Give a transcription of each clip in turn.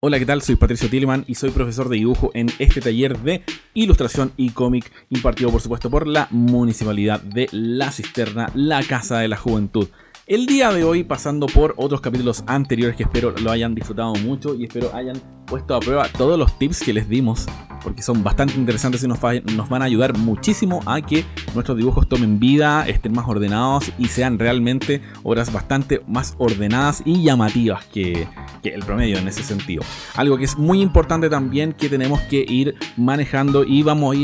Hola, ¿qué tal? Soy Patricio Tilleman y soy profesor de dibujo en este taller de ilustración y cómic impartido por supuesto por la Municipalidad de La Cisterna, la Casa de la Juventud. El día de hoy pasando por otros capítulos anteriores que espero lo hayan disfrutado mucho y espero hayan puesto a prueba todos los tips que les dimos, porque son bastante interesantes y nos van a ayudar muchísimo a que nuestros dibujos tomen vida, estén más ordenados y sean realmente obras bastante más ordenadas y llamativas que el promedio en ese sentido. Algo que es muy importante también que tenemos que ir manejando y vamos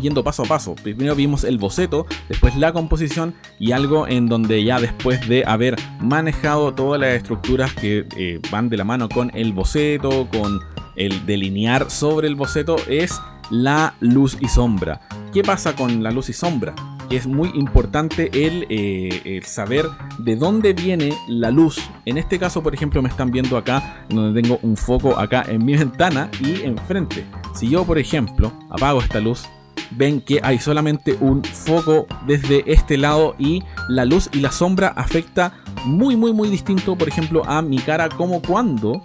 yendo paso a paso. Primero vimos el boceto, después la composición y algo en donde ya después de haber manejado todas las estructuras que van de la mano con el boceto, con el delinear sobre el boceto, es la luz y sombra. ¿Qué pasa con la luz y sombra? Que es muy importante el saber de dónde viene la luz. En este caso, por ejemplo, me están viendo acá, donde tengo un foco acá en mi ventana y enfrente. Si yo, por ejemplo, apago esta luz, ven que hay solamente un foco desde este lado y la luz y la sombra afecta muy distinto, por ejemplo, a mi cara, como cuando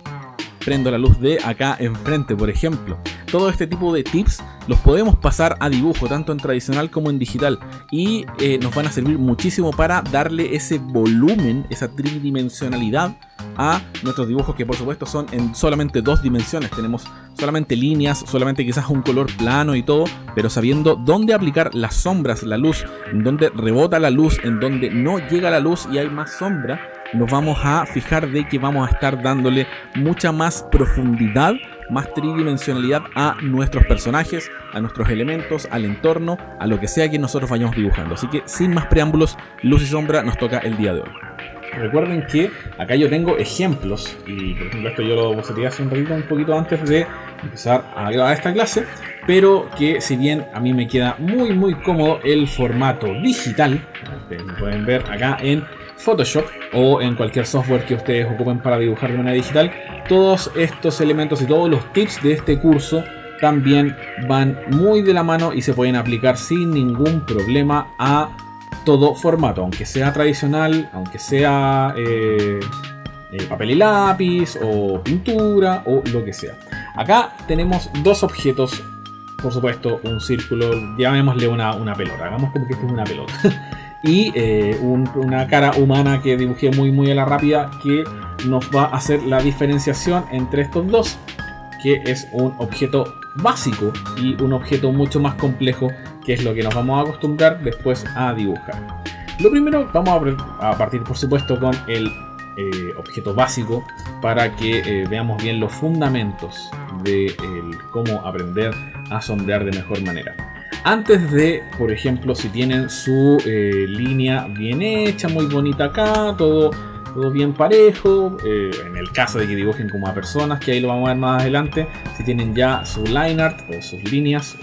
prendo la luz de acá enfrente, por ejemplo. Todo este tipo de tips los podemos pasar a dibujo, tanto en tradicional como en digital, y nos van a servir muchísimo para darle ese volumen, esa tridimensionalidad a nuestros dibujos, que por supuesto son en solamente dos dimensiones. Tenemos solamente líneas, solamente quizás un color plano y todo, pero sabiendo dónde aplicar las sombras, la luz, en dónde rebota la luz, en dónde no llega la luz y hay más sombra, nos vamos a fijar de que vamos a estar dándole mucha más profundidad, más tridimensionalidad a nuestros personajes, a nuestros elementos, al entorno, a lo que sea que nosotros vayamos dibujando. Así que sin más preámbulos, luz y sombra nos toca el día de hoy. Recuerden que acá yo tengo ejemplos, y por ejemplo esto yo lo boceteé hace un ratito, un poquito antes de empezar a grabar esta clase, pero que si bien a mí me queda muy cómodo el formato digital, ustedes lo pueden ver acá en Photoshop o en cualquier software que ustedes ocupen para dibujar de manera digital, todos estos elementos y todos los tips de este curso también van muy de la mano y se pueden aplicar sin ningún problema a todo formato, aunque sea tradicional, aunque sea papel y lápiz o pintura o lo que sea. Acá tenemos dos objetos, por supuesto un círculo, llamémosle una pelota, hagamos como que esto es una pelota. Y una cara humana que dibujé muy a la rápida, que nos va a hacer la diferenciación entre estos dos, que es un objeto básico y un objeto mucho más complejo, que es lo que nos vamos a acostumbrar después a dibujar. Lo primero, vamos a partir por supuesto con el objeto básico para que veamos bien los fundamentos de cómo aprender a sombrear de mejor manera. Antes de, por ejemplo, si tienen su línea bien hecha, muy bonita acá, todo bien parejo, en el caso de que dibujen como a personas, que ahí lo vamos a ver más adelante, si tienen ya su line art o sus líneas,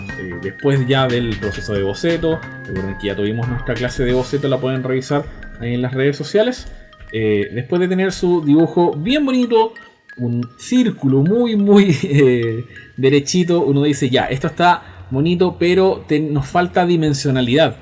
después ya del proceso de boceto, recuerden que ya tuvimos nuestra clase de boceto, la pueden revisar ahí en las redes sociales. Después de tener su dibujo bien bonito, un círculo muy derechito, uno dice ya, esto está bonito, pero nos falta dimensionalidad.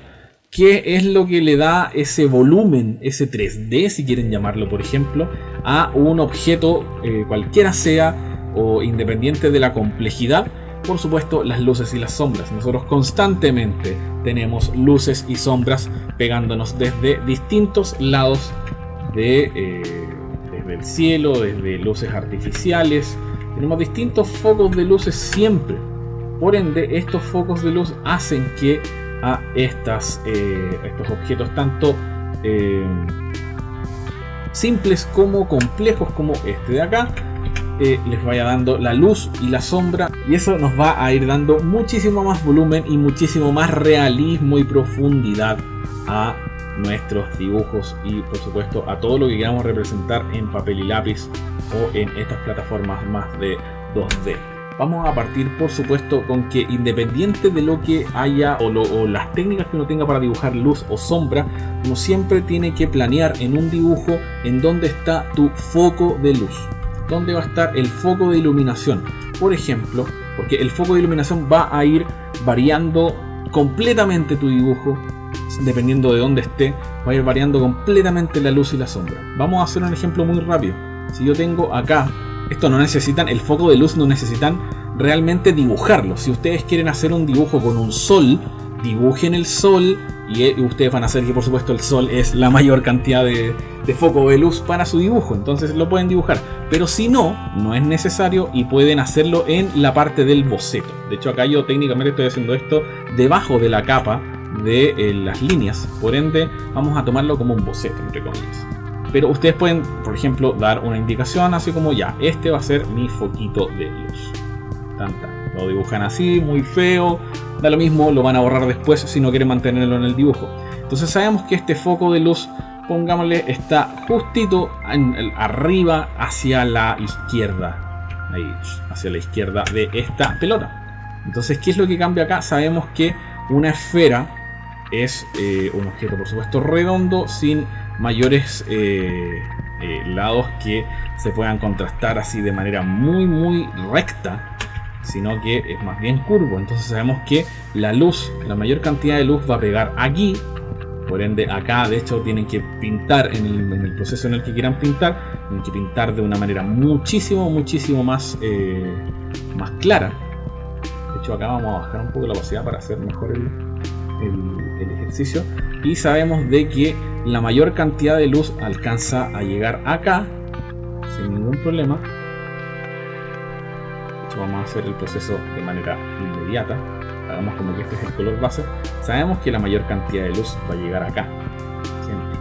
¿Qué es lo que le da ese volumen, ese 3D, si quieren llamarlo, por ejemplo, a un objeto cualquiera sea, o independiente de la complejidad? Por supuesto, las luces y las sombras. Nosotros constantemente tenemos luces y sombras pegándonos desde distintos lados desde el cielo, desde luces artificiales. Tenemos distintos focos de luces siempre. Por ende, estos focos de luz hacen que a estos objetos tanto simples como complejos como este de acá les vaya dando la luz y la sombra, y eso nos va a ir dando muchísimo más volumen y muchísimo más realismo y profundidad a nuestros dibujos y por supuesto a todo lo que queramos representar en papel y lápiz o en estas plataformas más de 2D. Vamos a partir por supuesto con que independiente de lo que haya o las técnicas que uno tenga para dibujar luz o sombra, uno siempre tiene que planear en un dibujo en dónde está tu foco de luz, dónde va a estar el foco de iluminación, por ejemplo, porque el foco de iluminación va a ir variando completamente tu dibujo, dependiendo de dónde esté, va a ir variando completamente la luz y la sombra. Vamos a hacer un ejemplo muy rápido. Si yo tengo acá Esto no necesitan, el foco de luz no necesitan realmente dibujarlo. Si ustedes quieren hacer un dibujo con un sol, dibujen el sol y ustedes van a hacer que por supuesto el sol es la mayor cantidad de foco de luz para su dibujo, entonces lo pueden dibujar. Pero si no, no es necesario y pueden hacerlo en la parte del boceto. De hecho acá yo técnicamente estoy haciendo esto debajo de la capa de las líneas, por ende vamos a tomarlo como un boceto entre comillas. Pero ustedes pueden, por ejemplo, dar una indicación así como ya, este va a ser mi foquito de luz. Lo dibujan así, muy feo, da lo mismo, lo van a borrar después si no quieren mantenerlo en el dibujo. Entonces sabemos que este foco de luz, pongámosle, está justito arriba hacia la izquierda. Ahí, hacia la izquierda de esta pelota. Entonces, ¿qué es lo que cambia acá? Sabemos que una esfera es un objeto, por supuesto, redondo, sin mayores lados que se puedan contrastar así de manera muy recta, sino que es más bien curvo. Entonces sabemos que la luz, la mayor cantidad de luz va a pegar aquí, por ende acá de hecho tienen que pintar en el proceso en el que quieran pintar, tienen que pintar de una manera muchísimo más clara. De hecho acá vamos a bajar un poco la opacidad para hacer mejor el ejercicio, y sabemos de que la mayor cantidad de luz alcanza a llegar acá sin ningún problema. De hecho vamos a hacer el proceso de manera inmediata, hagamos como que este es el color base. Sabemos que la mayor cantidad de luz va a llegar acá siempre.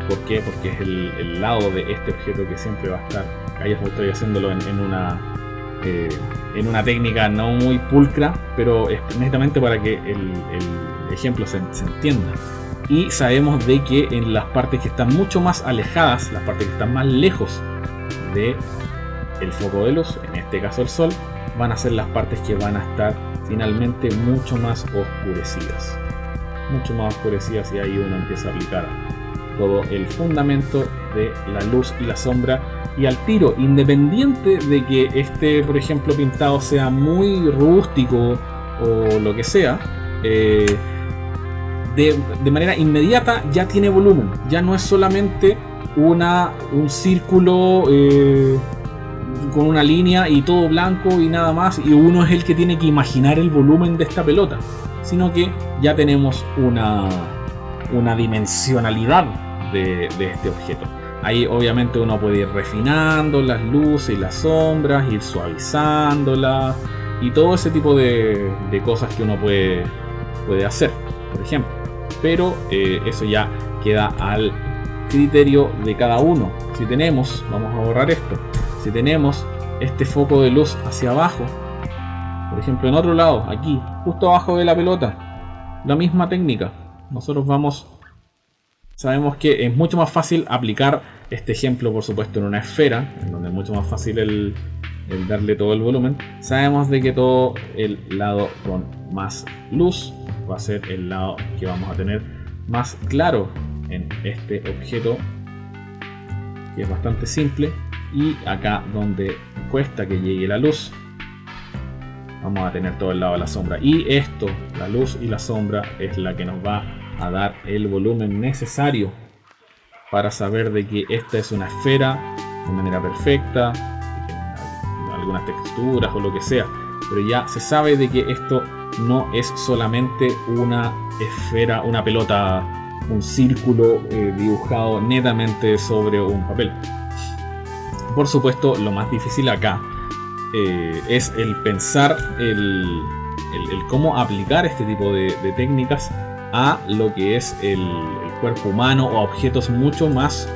¿Por qué? Porque es el lado de este objeto que siempre va a estar acá. Ya estoy haciéndolo en una técnica no muy pulcra, pero es netamente para que el ejemplo se entienda. Y sabemos de que en las partes que están mucho más alejadas, las partes que están más lejos de el foco de luz, en este caso el sol, van a ser las partes que van a estar finalmente mucho más oscurecidas. Y ahí uno empieza a aplicar todo el fundamento de la luz y la sombra. Y al tiro, independiente de que este, por ejemplo, pintado sea muy rústico o lo que sea, de manera inmediata ya tiene volumen. Ya no es solamente un círculo con una línea y todo blanco y nada más, y uno es el que tiene que imaginar el volumen de esta pelota, sino que ya tenemos una dimensionalidad de este objeto. Ahí obviamente uno puede ir refinando las luces y las sombras, ir suavizándolas y todo ese tipo de cosas que uno puede hacer, por ejemplo. Pero eso ya queda al criterio de cada uno. Si tenemos, vamos a borrar esto, si tenemos este foco de luz hacia abajo, por ejemplo en otro lado, aquí, justo abajo de la pelota, la misma técnica, nosotros sabemos que es mucho más fácil aplicar este ejemplo, por supuesto, en una esfera, en donde es mucho más fácil el darle todo el volumen. Sabemos de que todo el lado con más luz va a ser el lado que vamos a tener más claro en este objeto, que es bastante simple. Y acá donde cuesta que llegue la luz, vamos a tener todo el lado de la sombra. Y esto, la luz y la sombra, es la que nos va a dar el volumen necesario para saber de que esta es una esfera de manera perfecta, algunas texturas o lo que sea, pero ya se sabe de que esto no es solamente una esfera, una pelota, un círculo dibujado netamente sobre un papel. Por supuesto, lo más difícil acá es el pensar el cómo aplicar este tipo de técnicas a lo que es el cuerpo humano o a objetos mucho más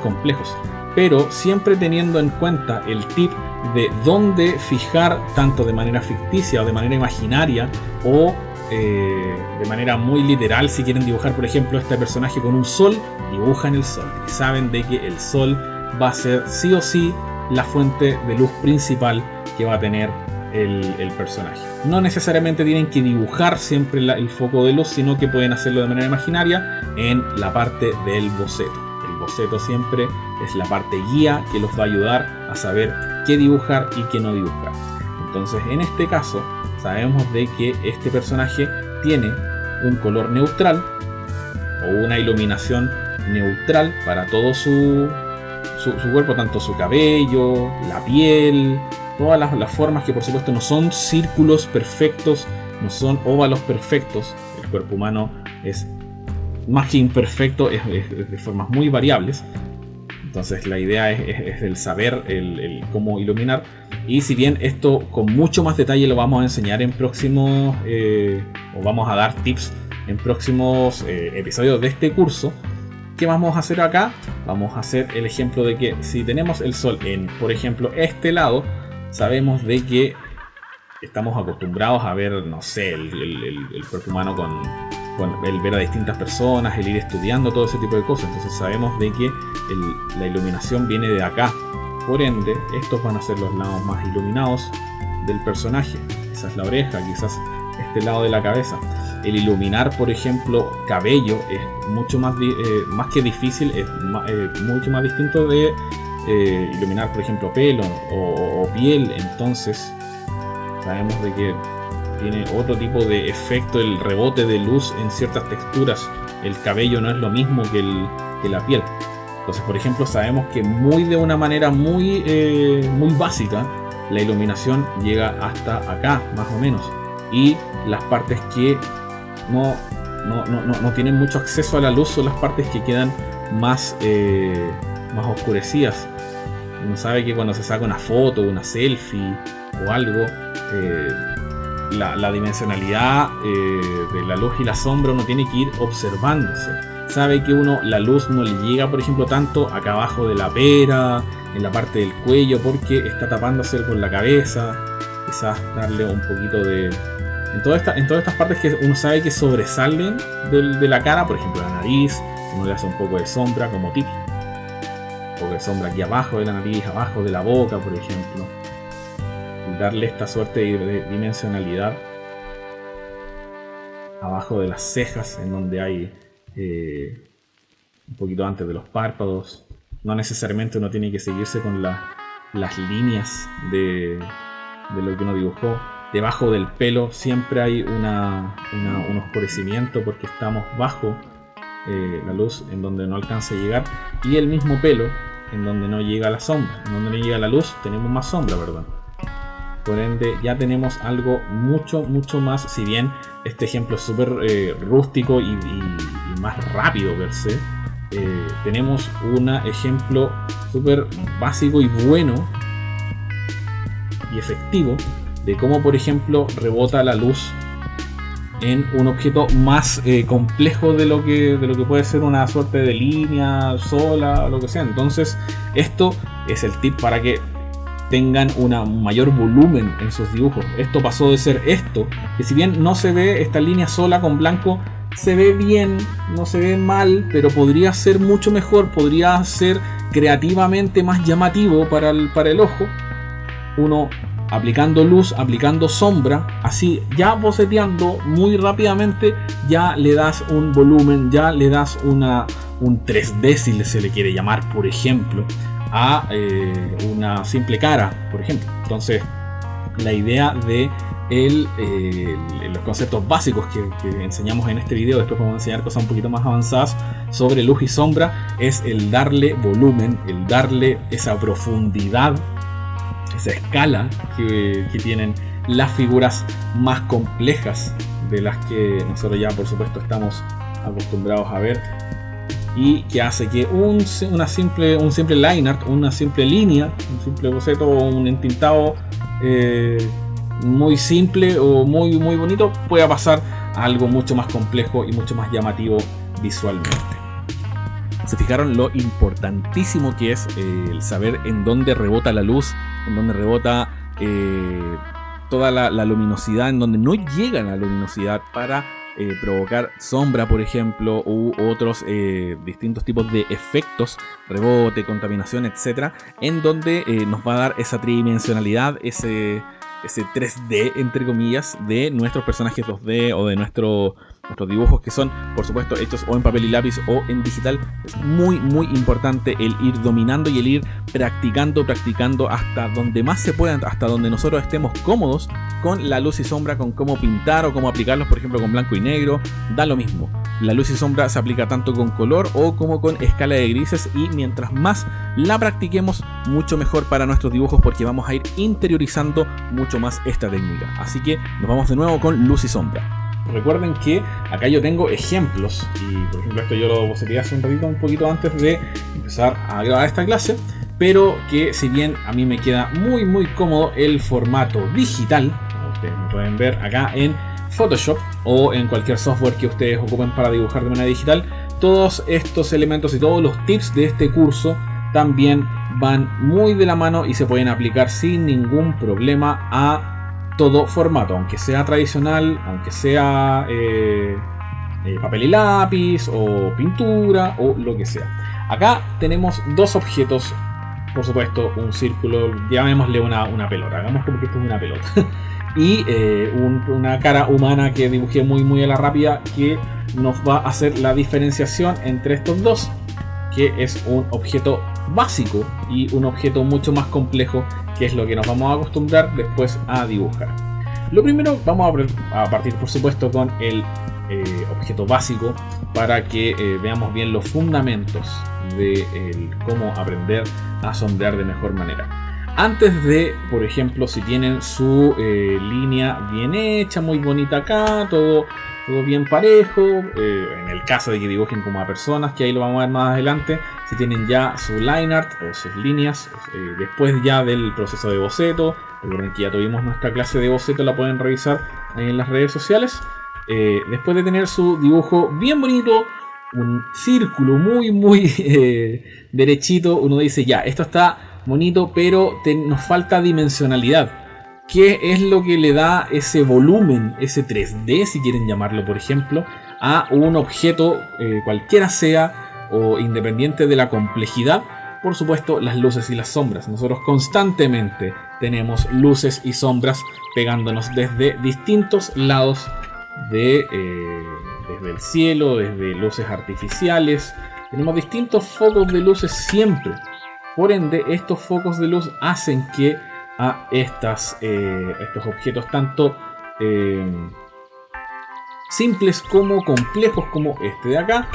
complejos, pero siempre teniendo en cuenta el tip de dónde fijar, tanto de manera ficticia o de manera imaginaria o de manera muy literal. Si quieren dibujar, por ejemplo, este personaje con un sol, dibujan el sol y saben de que el sol va a ser sí o sí la fuente de luz principal que va a tener el personaje. No necesariamente tienen que dibujar siempre el foco de luz, sino que pueden hacerlo de manera imaginaria en la parte del boceto. El boceto siempre es la parte guía que los va a ayudar a saber qué dibujar y qué no dibujar. Entonces, en este caso, sabemos de que este personaje tiene un color neutral o una iluminación neutral para todo su su cuerpo, tanto su cabello, la piel, todas las formas que por supuesto no son círculos perfectos, no son óvalos perfectos. El cuerpo humano es más que imperfecto, es de formas muy variables. Entonces la idea es el saber el cómo iluminar. Y si bien esto con mucho más detalle lo vamos a enseñar en próximos, o vamos a dar tips en próximos episodios de este curso, ¿qué vamos a hacer acá? Vamos a hacer el ejemplo de que si tenemos el sol en, por ejemplo, este lado, sabemos de que estamos acostumbrados a ver, no sé, el cuerpo humano con el ver a distintas personas, el ir estudiando todo ese tipo de cosas. Entonces sabemos de que la iluminación viene de acá. Por ende, estos van a ser los lados más iluminados del personaje. Quizás la oreja, quizás este lado de la cabeza. El iluminar, por ejemplo, cabello es mucho más que difícil, es mucho más distinto de iluminar, por ejemplo, pelo o piel. Entonces sabemos de que tiene otro tipo de efecto el rebote de luz en ciertas texturas. El cabello no es lo mismo que la piel. Entonces, por ejemplo, sabemos que de una manera muy básica, la iluminación llega hasta acá, más o menos. Y las partes que no tienen mucho acceso a la luz son las partes que quedan más oscurecidas. Uno sabe que cuando se saca una foto, una selfie o algo, la dimensionalidad de la luz y la sombra uno tiene que ir observándose. Sabe que la luz no le llega, por ejemplo, tanto acá abajo de la pera, en la parte del cuello, porque está tapándose con la cabeza. Quizás darle un poquito de... En todas estas partes que uno sabe que sobresalen de la cara, por ejemplo la nariz, uno le hace un poco de sombra como tip. Un poco de sombra aquí abajo de la nariz, abajo de la boca, por ejemplo. Darle esta suerte de dimensionalidad abajo de las cejas, en donde hay un poquito antes de los párpados. No necesariamente uno tiene que seguirse con las líneas de lo que uno dibujó. Debajo del pelo siempre hay un oscurecimiento porque estamos bajo la luz, en donde no alcanza a llegar, y el mismo pelo en donde no llega la sombra. En donde no llega la luz tenemos más sombra, ¿verdad? Por ende ya tenemos algo mucho más, si bien este ejemplo es súper rústico y más rápido per se, tenemos un ejemplo súper básico y bueno y efectivo de cómo, por ejemplo, rebota la luz en un objeto más complejo de lo que puede ser una suerte de línea sola o lo que sea. Entonces esto es el tip para que tengan un mayor volumen en sus dibujos. Esto pasó de ser esto, que si bien no se ve esta línea sola con blanco, se ve bien, no se ve mal, pero podría ser mucho mejor, podría ser creativamente más llamativo para el ojo. Uno aplicando luz, aplicando sombra, así ya boceteando muy rápidamente, ya le das un volumen, ya le das un 3D, si se le quiere llamar, por ejemplo, a una simple cara, por ejemplo. Entonces la idea de los conceptos básicos que enseñamos en este video, después vamos a enseñar cosas un poquito más avanzadas sobre luz y sombra, es el darle volumen, el darle esa profundidad, esa escala que tienen las figuras más complejas de las que nosotros ya por supuesto estamos acostumbrados a ver, y que hace que un simple line art, una simple línea, un simple boceto o un entintado muy simple o muy bonito pueda pasar a algo mucho más complejo y mucho más llamativo visualmente. ¿Se fijaron lo importantísimo que es el saber en dónde rebota la luz, en dónde rebota toda la luminosidad, en donde no llega la luminosidad para provocar sombra, por ejemplo, u otros distintos tipos de efectos, rebote, contaminación, etcétera, en donde nos va a dar esa tridimensionalidad, ese 3D, entre comillas, de nuestros personajes 2D o de nuestros dibujos, que son, por supuesto, hechos o en papel y lápiz o en digital. Es muy importante el ir dominando y el ir practicando hasta donde más se pueda, hasta donde nosotros estemos cómodos con la luz y sombra, con cómo pintar o cómo aplicarlos, por ejemplo, con blanco y negro, da lo mismo. La luz y sombra se aplica tanto con color o como con escala de grises, y mientras más la practiquemos, mucho mejor para nuestros dibujos, porque vamos a ir interiorizando mucho más esta técnica. Así que nos vamos de nuevo con luz y sombra. Recuerden que acá yo tengo ejemplos, y por ejemplo esto yo lo boceteé hace un ratito, un poquito antes de empezar a grabar esta clase, pero que si bien a mí me queda muy cómodo el formato digital, como ustedes me pueden ver acá en Photoshop o en cualquier software que ustedes ocupen para dibujar de manera digital, todos estos elementos y todos los tips de este curso también van muy de la mano y se pueden aplicar sin ningún problema a todo formato, aunque sea tradicional, aunque sea papel y lápiz o pintura o lo que sea. Acá tenemos dos objetos, por supuesto, un círculo, llamémosle una pelota, hagamos como que esto es una pelota, y una cara humana que dibujé muy a la rápida, que nos va a hacer la diferenciación entre estos dos, que es un objeto básico y un objeto mucho más complejo, que es lo que nos vamos a acostumbrar después a dibujar. Lo primero, vamos a partir por supuesto con el objeto básico, para que veamos bien los fundamentos de cómo aprender a sombrear de mejor manera. Antes de, por ejemplo, si tienen su línea bien hecha, muy bonita acá, todo bien parejo, en el caso de que dibujen como a personas, que ahí lo vamos a ver más adelante, si tienen ya su line art o sus líneas, después ya del proceso de boceto, recuerden que ya tuvimos nuestra clase de boceto, la pueden revisar en las redes sociales. Después de tener su dibujo bien bonito, un círculo muy derechito, uno dice ya, esto está bonito, pero nos falta dimensionalidad. ¿Qué es lo que le da ese volumen, ese 3D, si quieren llamarlo, por ejemplo, a un objeto cualquiera sea, o independiente de la complejidad? Por supuesto, las luces y las sombras. Nosotros constantemente tenemos luces y sombras pegándonos desde distintos lados desde el cielo, desde luces artificiales. Tenemos distintos focos de luces siempre. Por ende, estos focos de luz hacen que a estos objetos, tanto simples como complejos como este de acá,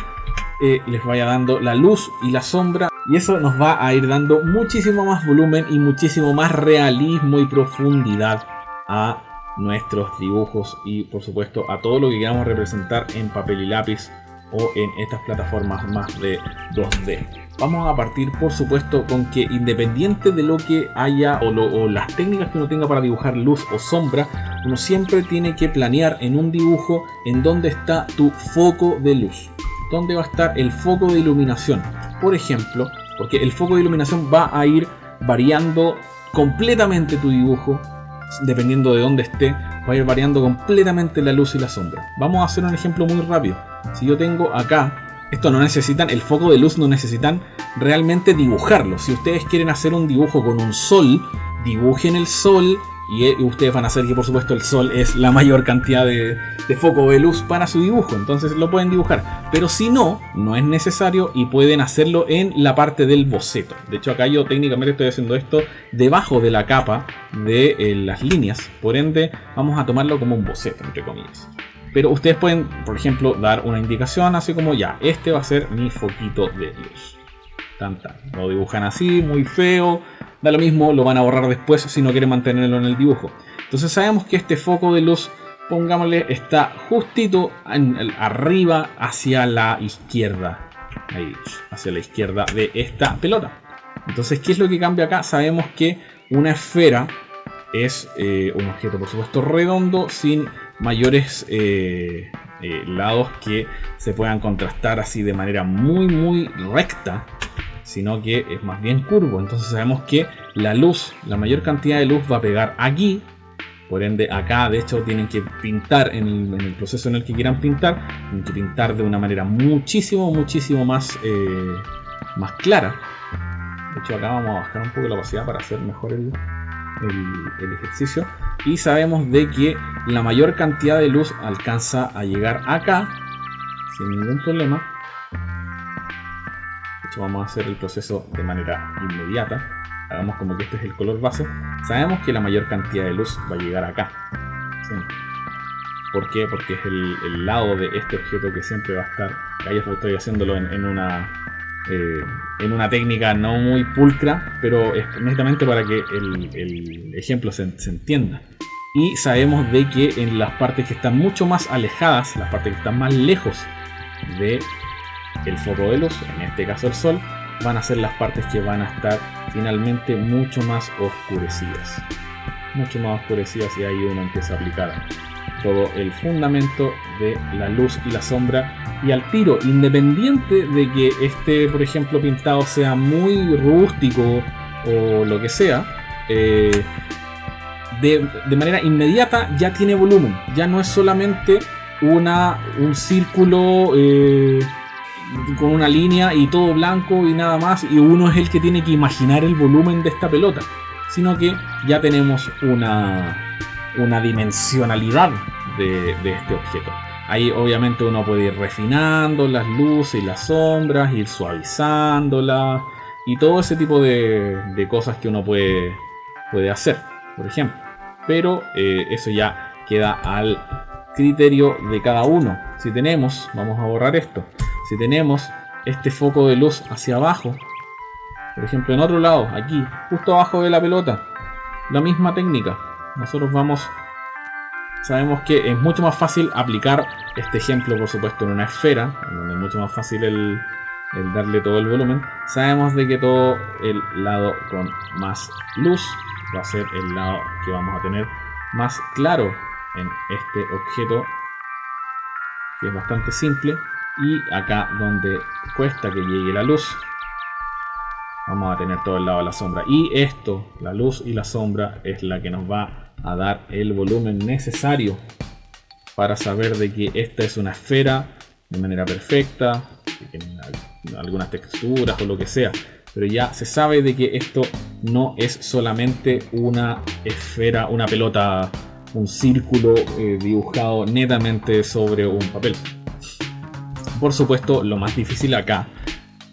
les vaya dando la luz y la sombra, y eso nos va a ir dando muchísimo más volumen y muchísimo más realismo y profundidad a nuestros dibujos, y por supuesto a todo lo que queramos representar en papel y lápiz o en estas plataformas más de 2D. Vamos a partir por supuesto con que, independiente de lo que haya o las técnicas que uno tenga para dibujar luz o sombra, uno siempre tiene que planear en un dibujo en dónde está tu foco de luz, dónde va a estar el foco de iluminación, por ejemplo, porque el foco de iluminación va a ir variando completamente tu dibujo. Dependiendo de dónde esté, va a ir variando completamente la luz y la sombra. Vamos a hacer un ejemplo muy rápido. Si yo tengo acá, esto no necesitan, el foco de luz no necesitan realmente dibujarlo. Si ustedes quieren hacer un dibujo con un sol, dibujen el sol, y ustedes van a hacer que por supuesto el sol es la mayor cantidad de foco de luz para su dibujo, entonces lo pueden dibujar. Pero si no, no es necesario, y pueden hacerlo en la parte del boceto. De hecho, acá yo técnicamente estoy haciendo esto debajo de la capa de las líneas, por ende vamos a tomarlo como un boceto, entre comillas. Pero ustedes pueden, por ejemplo, dar una indicación así como ya, este va a ser mi foquito de luz. Lo dibujan así, muy feo, da lo mismo, lo van a borrar después si no quieren mantenerlo en el dibujo. Entonces sabemos que este foco de luz, pongámosle, está justito arriba hacia la izquierda. Ahí, hacia la izquierda de esta pelota. Entonces, ¿qué es lo que cambia acá? Sabemos que una esfera es un objeto, por supuesto, redondo, sin mayores lados que se puedan contrastar así de manera muy recta, sino que es más bien curvo. Entonces sabemos que la luz, la mayor cantidad de luz va a pegar aquí. Por ende, acá de hecho tienen que pintar en el proceso en el que quieran pintar, tienen que pintar de una manera muchísimo más clara. De hecho, acá vamos a bajar un poco la opacidad para hacer mejor el ejercicio. Y sabemos de que la mayor cantidad de luz alcanza a llegar acá sin ningún problema. De hecho, vamos a hacer el proceso de manera inmediata. Hagamos como que este es el color base. Sabemos que la mayor cantidad de luz va a llegar acá. ¿Sí? ¿Por qué? Porque es el lado de este objeto que siempre va a estar. Ahí estoy haciéndolo en una técnica no muy pulcra, pero es netamente para que el ejemplo se entienda. Y sabemos de que en las partes que están mucho más alejadas, las partes que están más lejos de el foco de luz, en este caso el sol, van a ser las partes que van a estar finalmente mucho más oscurecidas. Mucho más oscurecidas, y ahí uno empieza a aplicar todo el fundamento de la luz y la sombra, y al tiro, independiente de que este, por ejemplo, pintado sea muy rústico o lo que sea, de manera inmediata ya tiene volumen, ya no es solamente un círculo con una línea y todo blanco y nada más, y uno es el que tiene que imaginar el volumen de esta pelota, sino que ya tenemos una dimensionalidad de este objeto. Ahí obviamente uno puede ir refinando las luces y las sombras, ir suavizándolas y todo ese tipo de cosas que uno puede hacer, por ejemplo. Pero eso ya queda al criterio de cada uno. Si tenemos, vamos a borrar esto, si tenemos este foco de luz hacia abajo, por ejemplo en otro lado, aquí, justo abajo de la pelota, la misma técnica, nosotros sabemos que es mucho más fácil aplicar este ejemplo, por supuesto, en una esfera, donde es mucho más fácil el darle todo el volumen. Sabemos de que todo el lado con más luz va a ser el lado que vamos a tener más claro en este objeto, que es bastante simple, y acá donde cuesta que llegue la luz vamos a tener todo el lado de la sombra, y esto, la luz y la sombra, es la que nos va a dar el volumen necesario para saber de que esta es una esfera de manera perfecta, que tiene algunas texturas o lo que sea, pero ya se sabe de que esto no es solamente una esfera, una pelota, un círculo dibujado netamente sobre un papel. Por supuesto, lo más difícil acá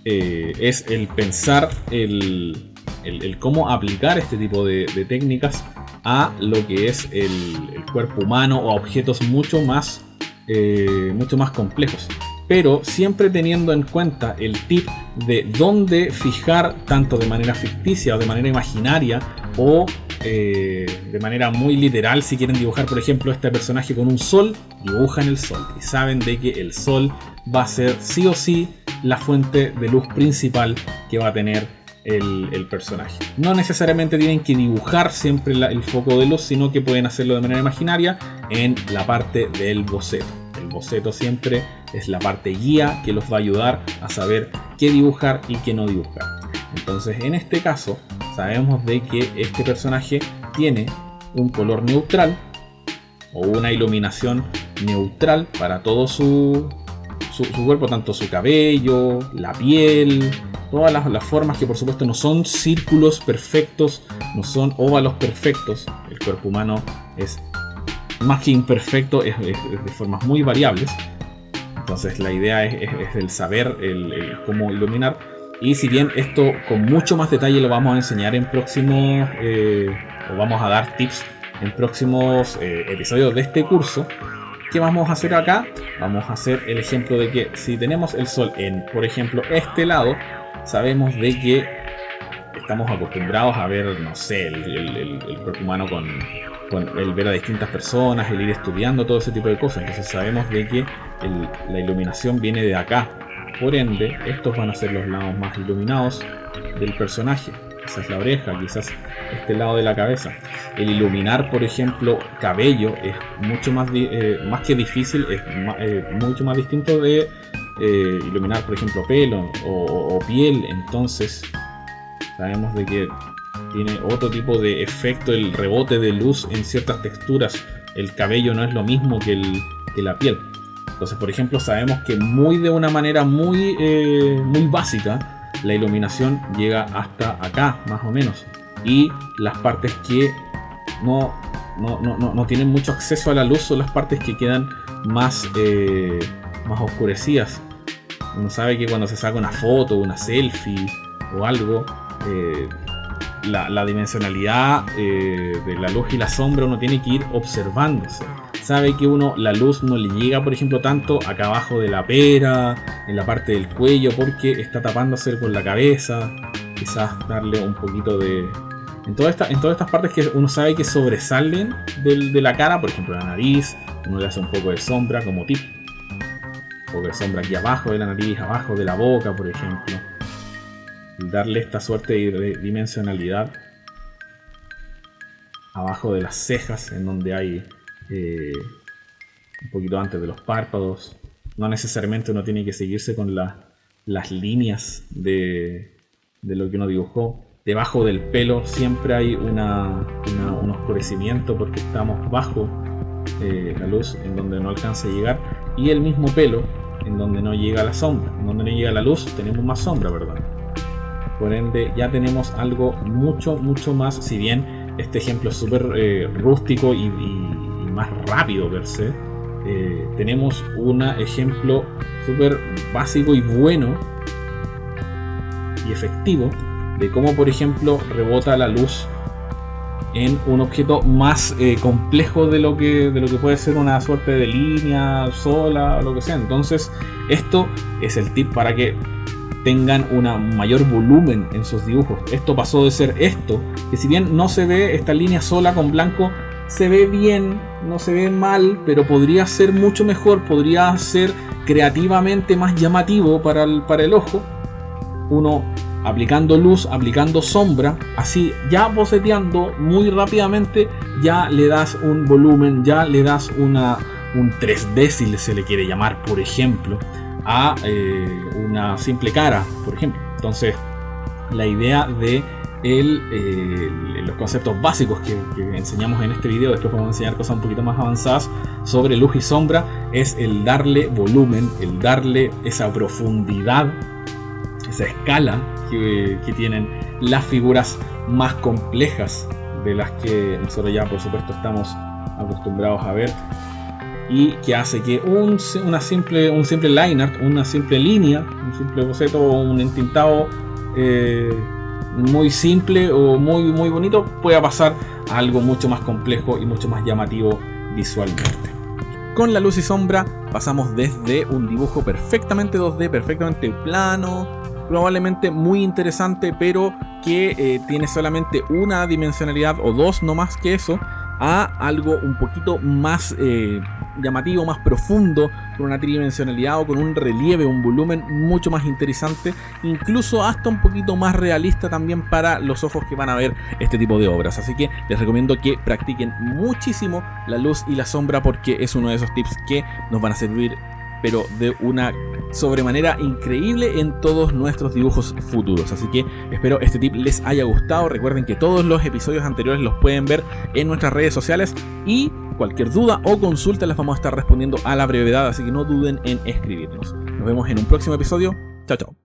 es el pensar el cómo aplicar este tipo de técnicas a lo que es el cuerpo humano o a objetos mucho más complejos, pero siempre teniendo en cuenta el tip de dónde fijar, tanto de manera ficticia o de manera imaginaria, o de manera muy literal. Si quieren dibujar, por ejemplo, este personaje con un sol, dibujan el sol y saben de que el sol va a ser sí o sí la fuente de luz principal que va a tener el personaje. No necesariamente tienen que dibujar siempre el foco de luz, sino que pueden hacerlo de manera imaginaria en la parte del boceto. El boceto siempre es la parte guía que los va a ayudar a saber qué dibujar y qué no dibujar. Entonces, en este caso, sabemos de que este personaje tiene un color neutral o una iluminación neutral para todo su cuerpo, tanto su cabello, la piel, todas las formas, que por supuesto no son círculos perfectos, no son óvalos perfectos. El cuerpo humano es más que imperfecto, es de formas muy variables. Entonces la idea es el saber el cómo iluminar. Y si bien esto con mucho más detalle lo vamos a enseñar en próximos, o vamos a dar tips en próximos episodios de este curso, ¿qué vamos a hacer acá? Vamos a hacer el ejemplo de que si tenemos el sol en, por ejemplo, este lado, sabemos de que estamos acostumbrados a ver, no sé, el cuerpo humano con el ver a distintas personas, el ir estudiando todo ese tipo de cosas. Entonces sabemos de que la iluminación viene de acá. Por ende, estos van a ser los lados más iluminados del personaje. Quizás la oreja, quizás este lado de la cabeza. El iluminar, por ejemplo, cabello es mucho más que difícil, es mucho más distinto de iluminar, por ejemplo, pelo o piel. Entonces sabemos de que tiene otro tipo de efecto el rebote de luz en ciertas texturas. El cabello no es lo mismo que la piel. Entonces, por ejemplo, sabemos que de una manera muy básica, la iluminación llega hasta acá, más o menos. Y las partes que no tienen mucho acceso a la luz son las partes que quedan más oscurecidas. Uno sabe que cuando se saca una foto, una selfie o algo, la dimensionalidad de la luz y la sombra uno tiene que ir observándose. Sabe que la luz no le llega, por ejemplo, tanto acá abajo de la pera, en la parte del cuello, porque está tapándose con la cabeza. Quizás darle un poquito de... En todas estas partes que uno sabe que sobresalen de la cara, por ejemplo la nariz, uno le hace un poco de sombra como tip. Un poco de sombra aquí abajo de la nariz, abajo de la boca, por ejemplo. Y darle esta suerte de dimensionalidad abajo de las cejas, en donde hay un poquito antes de los párpados. No necesariamente uno tiene que seguirse con las líneas de lo que uno dibujó. Debajo del pelo siempre hay un oscurecimiento porque estamos bajo la luz, en donde no alcanza a llegar, y el mismo pelo en donde no llega la sombra. En donde no llega la luz tenemos más sombra, ¿verdad? Por ende ya tenemos algo mucho más, si bien este ejemplo es súper rústico y más rápido per se, tenemos un ejemplo súper básico y bueno y efectivo de cómo, por ejemplo, rebota la luz en un objeto más complejo de lo que puede ser una suerte de línea sola o lo que sea. Entonces esto es el tip para que tengan un mayor volumen en sus dibujos. Esto pasó de ser esto, que si bien no se ve esta línea sola con blanco, se ve bien, no se ve mal, pero podría ser mucho mejor, podría ser creativamente más llamativo para el ojo. Uno aplicando luz, aplicando sombra, así ya boceteando muy rápidamente, ya le das un volumen, ya le das un 3D, si se le quiere llamar, por ejemplo, a una simple cara, por ejemplo. Entonces, la idea de los conceptos básicos que enseñamos en este video, después vamos a enseñar cosas un poquito más avanzadas sobre luz y sombra, es el darle volumen, el darle esa profundidad, esa escala que tienen las figuras más complejas de las que nosotros ya por supuesto estamos acostumbrados a ver, y que hace que un simple line art, una simple línea, un simple boceto o un entintado muy simple o muy bonito pueda pasar a algo mucho más complejo y mucho más llamativo visualmente. Con la luz y sombra pasamos desde un dibujo perfectamente 2D, perfectamente plano, probablemente muy interesante, pero que tiene solamente una dimensionalidad o dos, no más que eso, a algo un poquito más llamativo, más profundo, con una tridimensionalidad o con un relieve, un volumen mucho más interesante, incluso hasta un poquito más realista también para los ojos que van a ver este tipo de obras. Así que les recomiendo que practiquen muchísimo la luz y la sombra, porque es uno de esos tips que nos van a servir pero de una sobremanera increíble en todos nuestros dibujos futuros. Así que espero este tip les haya gustado. Recuerden que todos los episodios anteriores los pueden ver en nuestras redes sociales, y cualquier duda o consulta las vamos a estar respondiendo a la brevedad, así que no duden en escribirnos. Nos vemos en un próximo episodio. Chao, chao.